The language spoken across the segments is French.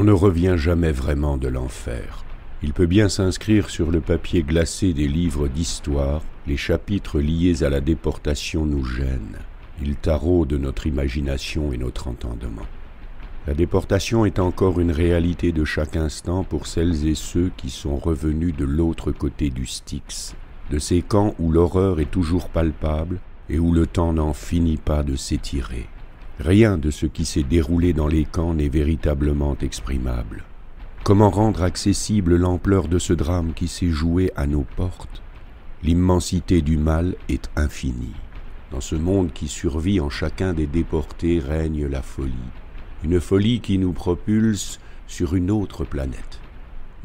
On ne revient jamais vraiment de l'enfer. Il peut bien s'inscrire sur le papier glacé des livres d'histoire, les chapitres liés à la déportation nous gênent. Ils taraudent notre imagination et notre entendement. La déportation est encore une réalité de chaque instant pour celles et ceux qui sont revenus de l'autre côté du Styx, de ces camps où l'horreur est toujours palpable et où le temps n'en finit pas de s'étirer. Rien de ce qui s'est déroulé dans les camps n'est véritablement exprimable. Comment rendre accessible l'ampleur de ce drame qui s'est joué à nos portes? L'immensité du mal est infinie. Dans ce monde qui survit en chacun des déportés règne la folie. Une folie qui nous propulse sur une autre planète.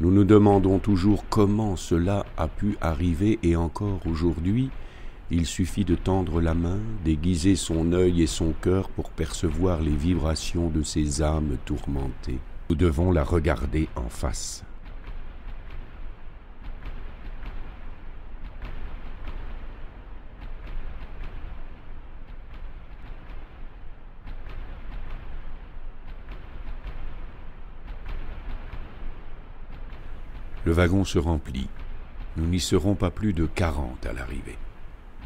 Nous nous demandons toujours comment cela a pu arriver et encore aujourd'hui, il suffit de tendre la main, d'aiguiser son œil et son cœur pour percevoir les vibrations de ces âmes tourmentées. Nous devons la regarder en face. Le wagon se remplit. Nous n'y serons pas plus de 40 à l'arrivée.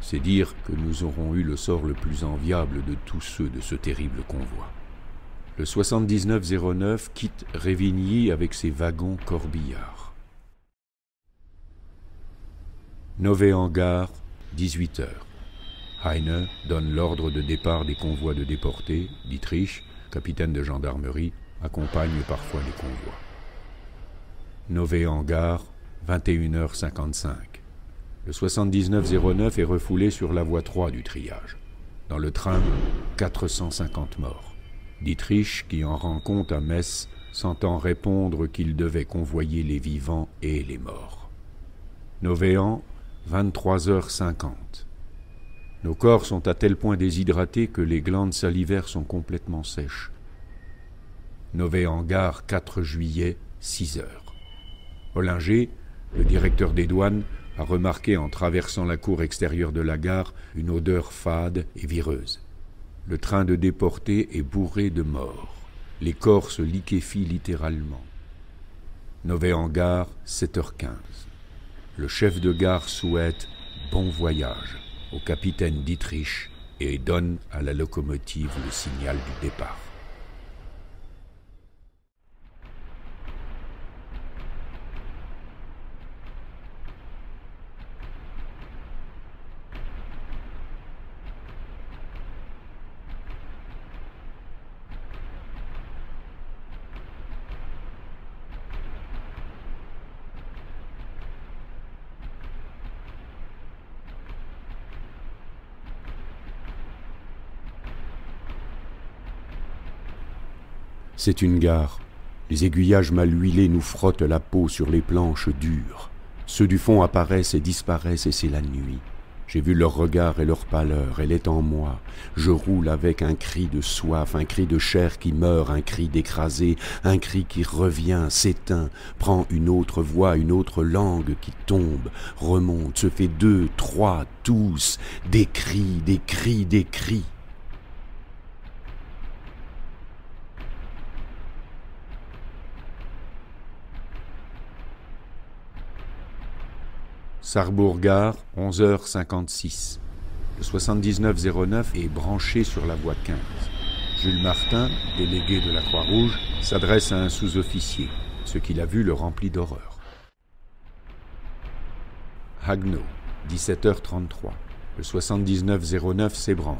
C'est dire que nous aurons eu le sort le plus enviable de tous ceux de ce terrible convoi. Le 7909 quitte Révigny avec ses wagons corbillards. Nové-en-Gare, 18 h. Heine donne l'ordre de départ des convois de déportés. Dietrich, capitaine de gendarmerie, accompagne parfois les convois. Nové-en-Gare, 21h55. Le 7909 est refoulé sur la voie 3 du triage. Dans le train, 450 morts. Dietrich, qui en rend compte à Metz, s'entend répondre qu'il devait convoyer les vivants et les morts. Novéan, 23h50. Nos corps sont à tel point déshydratés que les glandes salivaires sont complètement sèches. Nové-en-Gare, 4 juillet, 6 h. Ollinger, le directeur des douanes, a remarqué en traversant la cour extérieure de la gare une odeur fade et vireuse. Le train de déportés est bourré de morts. Les corps se liquéfient littéralement. Nové-en-Gare, 7h15. Le chef de gare souhaite bon voyage au capitaine Dietrich et donne à la locomotive le signal du départ. C'est une gare. Les aiguillages mal huilés nous frottent la peau sur les planches dures. Ceux du fond apparaissent et disparaissent et c'est la nuit. J'ai vu leur regard et leur pâleur, elle est en moi. Je roule avec un cri de soif, un cri de chair qui meurt, un cri d'écrasé, un cri qui revient, s'éteint, prend une autre voix, une autre langue qui tombe, remonte, se fait 2, 3, tous, des cris, des cris, des cris. Sarrebourg-Gare, 11h56. Le 7909 est branché sur la voie 15. Jules Martin, délégué de la Croix-Rouge, s'adresse à un sous-officier. Ce qu'il a vu le remplit d'horreur. Haguenau, 17h33. Le 7909 s'ébranle.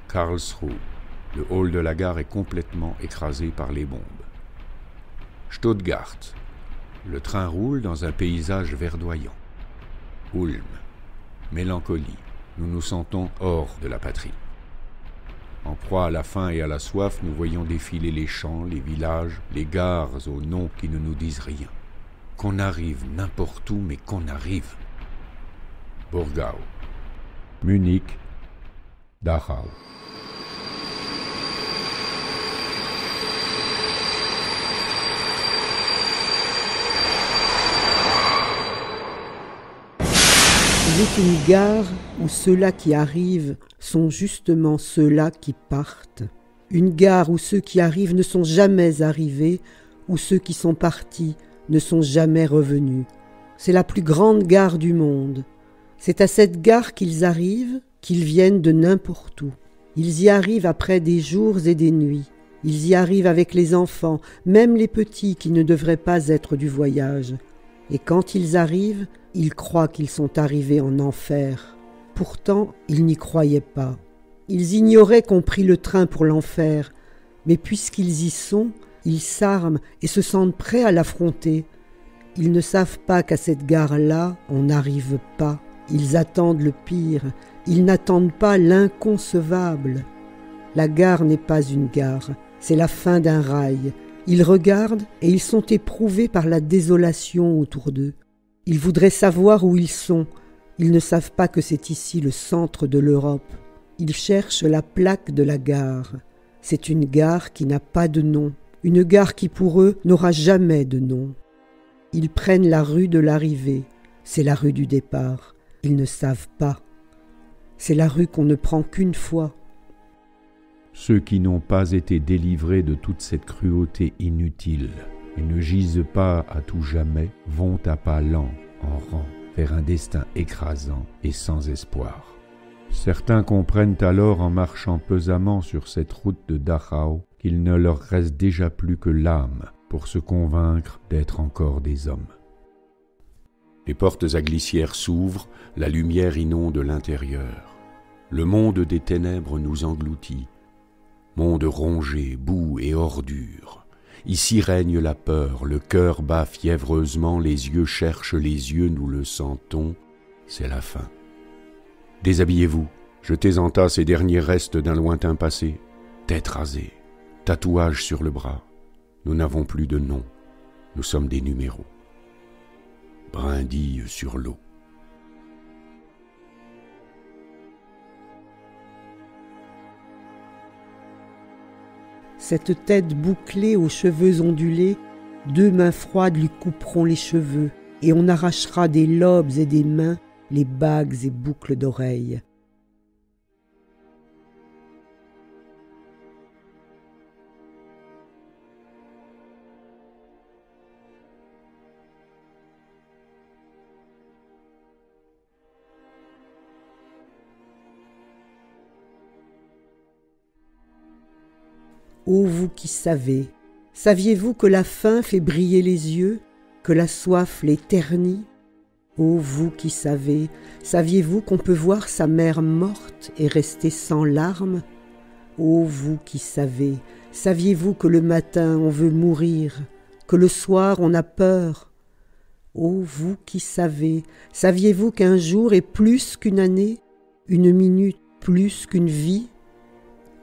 Karlsruhe. Le hall de la gare est complètement écrasé par les bombes. Stuttgart. Le train roule dans un paysage verdoyant. Ulm. Mélancolie. Nous nous sentons hors de la patrie. En proie à la faim et à la soif, nous voyons défiler les champs, les villages, les gares aux noms qui ne nous disent rien. Qu'on arrive n'importe où, mais qu'on arrive. Burgau. Munich. Dachau. est une gare où ceux-là qui arrivent sont justement ceux-là qui partent. Une gare où ceux qui arrivent ne sont jamais arrivés, où ceux qui sont partis ne sont jamais revenus. C'est la plus grande gare du monde. C'est à cette gare qu'ils arrivent, qu'ils viennent de n'importe où. Ils y arrivent après des jours et des nuits. Ils y arrivent avec les enfants, même les petits qui ne devraient pas être du voyage. Et quand ils arrivent, ils croient qu'ils sont arrivés en enfer. Pourtant, ils n'y croyaient pas. Ils ignoraient qu'on prit le train pour l'enfer, mais puisqu'ils y sont, ils s'arment et se sentent prêts à l'affronter. Ils ne savent pas qu'à cette gare-là, on n'arrive pas. Ils attendent le pire, ils n'attendent pas l'inconcevable. La gare n'est pas une gare, c'est la fin d'un rail. Ils regardent et ils sont éprouvés par la désolation autour d'eux. Ils voudraient savoir où ils sont. Ils ne savent pas que c'est ici le centre de l'Europe. Ils cherchent la plaque de la gare. C'est une gare qui n'a pas de nom, une gare qui pour eux n'aura jamais de nom. Ils prennent la rue de l'arrivée, c'est la rue du départ. Ils ne savent pas. C'est la rue qu'on ne prend qu'une fois. Ceux qui n'ont pas été délivrés de toute cette cruauté inutile et ne gisent pas à tout jamais vont à pas lents, en rang, vers un destin écrasant et sans espoir. Certains comprennent alors en marchant pesamment sur cette route de Dachau qu'il ne leur reste déjà plus que l'âme pour se convaincre d'être encore des hommes. Les portes à glissière s'ouvrent, la lumière inonde l'intérieur. Le monde des ténèbres nous engloutit. Monde rongé, boue et ordure. Ici règne la peur, le cœur bat fiévreusement, les yeux cherchent les yeux, nous le sentons, c'est la fin. Déshabillez-vous, jetez en tas ces derniers restes d'un lointain passé, tête rasée, tatouage sur le bras. Nous n'avons plus de nom, nous sommes des numéros. Brindilles sur l'eau. Cette tête bouclée aux cheveux ondulés, 2 mains froides lui couperont les cheveux, et on arrachera des lobes et des mains les bagues et boucles d'oreilles. Ô vous qui savez, saviez-vous que la faim fait briller les yeux, que la soif les ternit? Ô vous qui savez, saviez-vous qu'on peut voir sa mère morte et rester sans larmes? Ô vous qui savez, saviez-vous que le matin on veut mourir, que le soir on a peur? Ô vous qui savez, saviez-vous qu'un jour est plus qu'une année, une minute plus qu'une vie?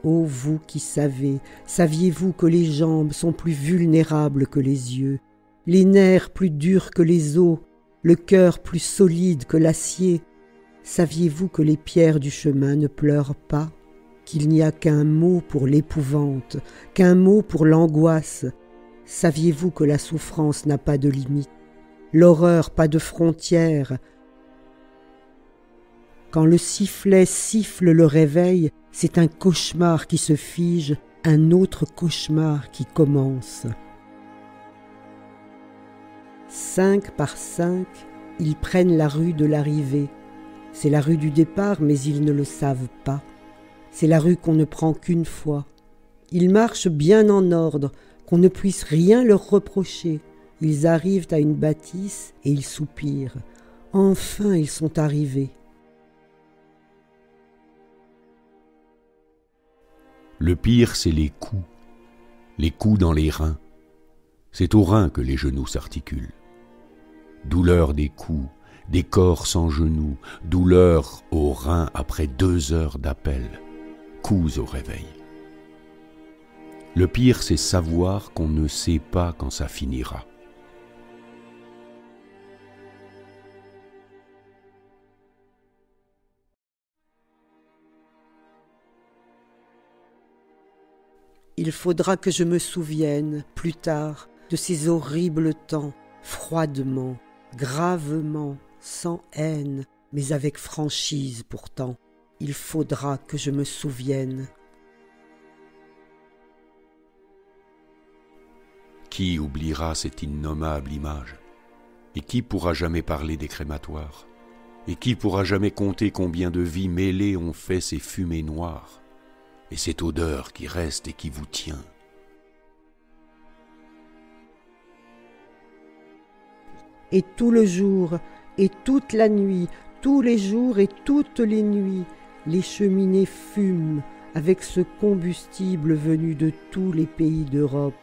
Ô vous qui savez, saviez-vous que les jambes sont plus vulnérables que les yeux, les nerfs plus durs que les os, le cœur plus solide que l'acier? Saviez-vous que les pierres du chemin ne pleurent pas, qu'il n'y a qu'un mot pour l'épouvante, qu'un mot pour l'angoisse? Saviez-vous que la souffrance n'a pas de limite, l'horreur pas de frontières? Quand le sifflet siffle le réveil, c'est un cauchemar qui se fige, un autre cauchemar qui commence. 5 par 5, ils prennent la rue de l'arrivée. C'est la rue du départ, mais ils ne le savent pas. C'est la rue qu'on ne prend qu'une fois. Ils marchent bien en ordre, qu'on ne puisse rien leur reprocher. Ils arrivent à une bâtisse et ils soupirent. Enfin, ils sont arrivés. Le pire, c'est les coups dans les reins. C'est aux reins que les genoux s'articulent. Douleur des coups, des corps sans genoux, douleur aux reins après 2 heures d'appel, coups au réveil. Le pire, c'est savoir qu'on ne sait pas quand ça finira. Il faudra que je me souvienne, plus tard, de ces horribles temps, froidement, gravement, sans haine, mais avec franchise pourtant. Il faudra que je me souvienne. Qui oubliera cette innommable image? Et qui pourra jamais parler des crématoires? Et qui pourra jamais compter combien de vies mêlées ont fait ces fumées noires? Et cette odeur qui reste et qui vous tient? Et tout le jour, et toute la nuit, tous les jours et toutes les nuits, les cheminées fument avec ce combustible venu de tous les pays d'Europe.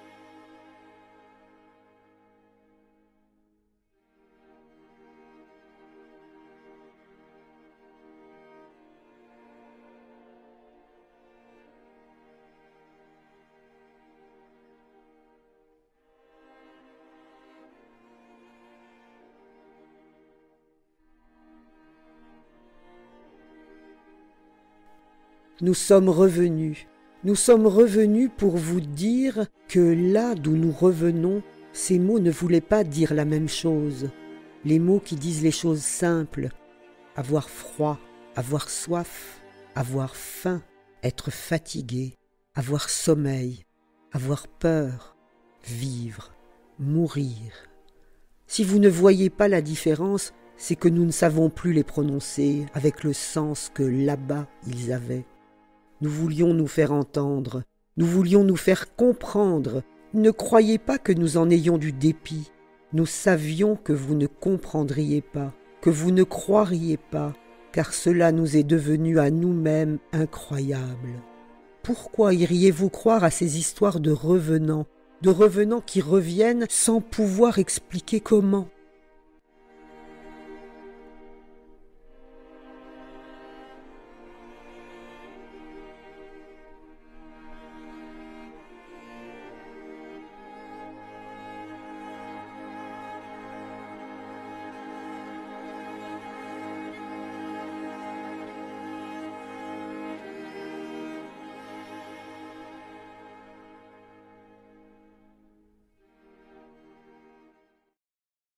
Nous sommes revenus pour vous dire que là d'où nous revenons, ces mots ne voulaient pas dire la même chose. Les mots qui disent les choses simples, avoir froid, avoir soif, avoir faim, être fatigué, avoir sommeil, avoir peur, vivre, mourir. Si vous ne voyez pas la différence, c'est que nous ne savons plus les prononcer avec le sens que là-bas ils avaient. Nous voulions nous faire entendre, nous voulions nous faire comprendre. Ne croyez pas que nous en ayons du dépit. Nous savions que vous ne comprendriez pas, que vous ne croiriez pas, car cela nous est devenu à nous-mêmes incroyable. Pourquoi iriez-vous croire à ces histoires de revenants qui reviennent sans pouvoir expliquer comment?